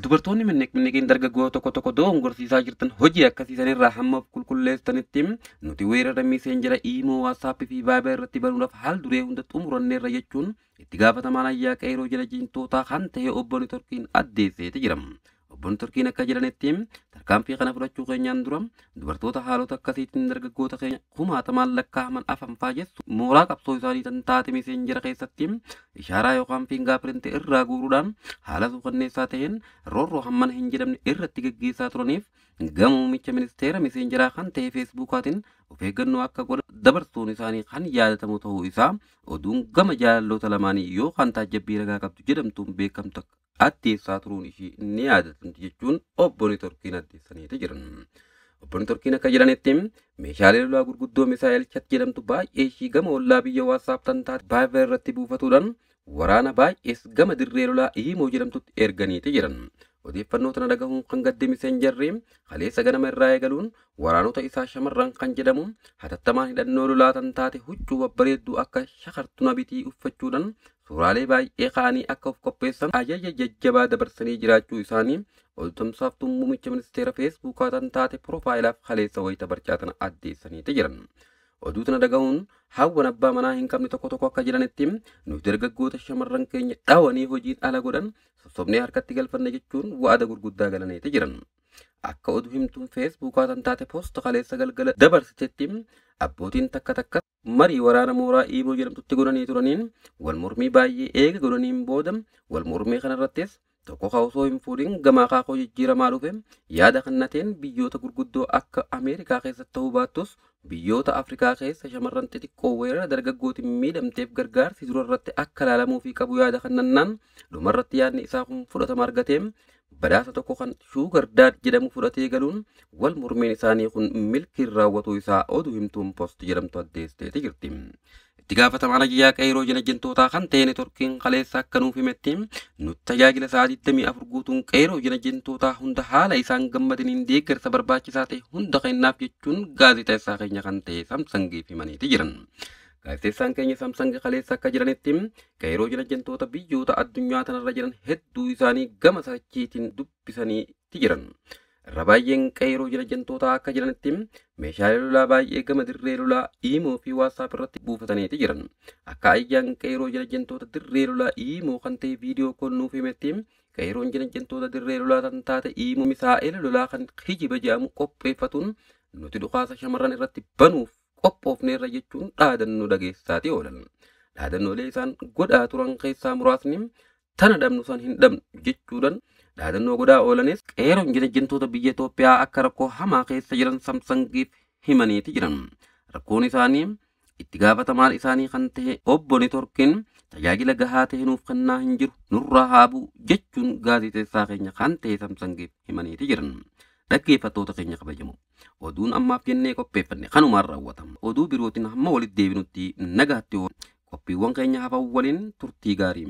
Dubartoonni minniqiin dargaggoo tokko dogongorsiisaa jirtan hojii akkasiisan irraa hamma of qulqulleessanitti nuti weerara miisenjera iimoo waatsaappii fi vaayibaa irratti banuudhaaf haal duree hunda xumuranneerra jechuun itti gaafatamaan ayyaa qeeroo jala jiintootaa kan ta'e obbo Neetworkiin addeesseeti jira. Obbo Neetworkiin akka jedhanitti tarkaanfii kana fudhachuu keenyaan dura dubartoota haalota akkasiitiin dargaggoota keenya kumaatamaan lakkaa'aman afan faajessu mooraa qabsoo isaanii tan taate miisenjera keessatti ishaaraa yookaan fiingaapirintii irraa guuruudhaan haala suukanneessaa ta'een roorroo hammana hin jedhamne irratti gaggeessaa turaniif gama muummicha ministeera miisenjeraa kan ta'e feesbuukaatiin of eeggannoo akka godhan dabarsuun isaanii kan yaadatamu ta'uu isaa oduun gama jaalalloota lamaanii yookaan taajjabbii ragaa qabdu jedhamtuun beekamtu addeessaa turuun ishii ni yaadatamti jechuun obbo Neetworkiin addeessaniiti jiran. Obbo Neetworkiin akka jedhanitti meeshaalee lolaa gurguddoo misaa'el chat jedhamtu baay'ee ishii gama ollaa biyya waasaap tan taate vaayibaa irratti buufatuudhaan waraana baay'ees gama dirree lolaa iimoo jedhamtutti erganiiti jiran. Odeeffannoo tana dhagahuun kan gadde miisenjarri kaleessa ganama irraa eegaluun waraanota isaa shamarran kan jedhamu hatattamaan hidhannoo lolaa tan taate huccuu babbareedduu akka shakartuna bitii uffachuudhaan suuraalee baay'ee ka'anii akka of qopheessan ajaja jajjabaa dabarsanii jiraachuu isaanii odeeffannoo muummicha ministeera feesbuukaa tan taate pirofaayilaaf kaleessa wayita barcaatan addeessaniiti jiran. Oduu tana dhagahuun hawwan abbaa manaa hin qabne tokko akka jedhanitti nuti dargaggoota shamarran keenya dhaawanii hojiin ala godhan sossobnee harkatti galfanne jechuun wa'ada gurguddaa galaniiti jiran. Akka oduu himtuun feesbuukaa tan taate poosta kaleessa galgala dabarsitetti abbootiin takka marii waraana mooraa iimoo jedhamtutti godhanii turaniin wal mormii baay'ee eega godhaniin booda wal mormii kanarrattis tokko osoo hin fuudhin gamaa kaakoo jijjiiramaa dhufe yaada kannateen biyyoota gurguddoo akka Ameerikaa keessatti ta'uu baattus biyyoota Afrikaa keessa shamarran xixiqqoo weerara dargaggootiin miidhamteef gargaarsi durarratti akka ilaalamuufii qabu yaada kannannaan dhumarratti yaadni isaa kun fudhatama argatee badhaasa tokko kan shuugar daad jedhamu fudhatee galuun wal mormiin isaanii kun milkiin raawwatuu isaa oduu himtuun poost jedhamtu addeesseeti jirti. Itti gaafatamaan ayyaa qeeroo jala jintootaa kan ta'e Neetworkiin kaleessa akka nuuf himetti nuti tajaajila sa'aatii 24 guutuun qeeroo jala jintootaa hunda haala isaan gammadaniin deeggarsa barbaachisaa ta'e hunda kennaaf jechuun gaazexeessaa keenya kan ta'e Samsangiif himaniiti jiran. Gaazexeessaan keenya Samsangi kaleessa akka jiranitti qeeroo jala jintoota biyyoota addunyaa tanarra jiran hedduu isaanii gama sachiitiin dubbisaniiti jiran. Irra baay'een qeeroo jala jintootaa akka jiranitti meeshaalee lolaa baay'ee gama dirree lolaa iimoo fi waasaap irratti buufataniiti jiran. Akka ayyaan qeeroo jala jintoota dirree lolaa iimoo kan ta'e viidiyoo konnuuf himetti qeeroon jala jintoota dirree lolaa tan taate iimoo misaa'ela lolaa kan hijiba jedhamu qopheeffatuun nuti dhukaasa shamarran irratti banuuf qophoofneerra jechuun dhaadannoo dhageessaati oolan. Dhaadannoolee isaan godhaa turan keessaa muraasni tana dhabnu san hin dhabnu jechuudhaan dhaadannoo godhaa oolanis qeeroon jala jintoota biyya Itoophiyaa akka rakkoo hamaa keessa jiran Samsangiif himaniiti jiran. Rakkoon isaanii itti gaafatamaan isaanii kan ta'e obbo Neetworkiin tajaajila gahaa ta'e nuuf kennaa hin jiru nurraa haabuu jechuun gaazexeessaa keenya kan ta'e Samsangiif himaniiti jiran. Dhaggeeffattoota keenya kabajamoo oduun ammaaf jennee qopheeffanne kanumaan raawwatama. Oduu birootiin hamma walitti deebinutti nagaatti qophiiwwan keenya hafan waliin turtii gaarii.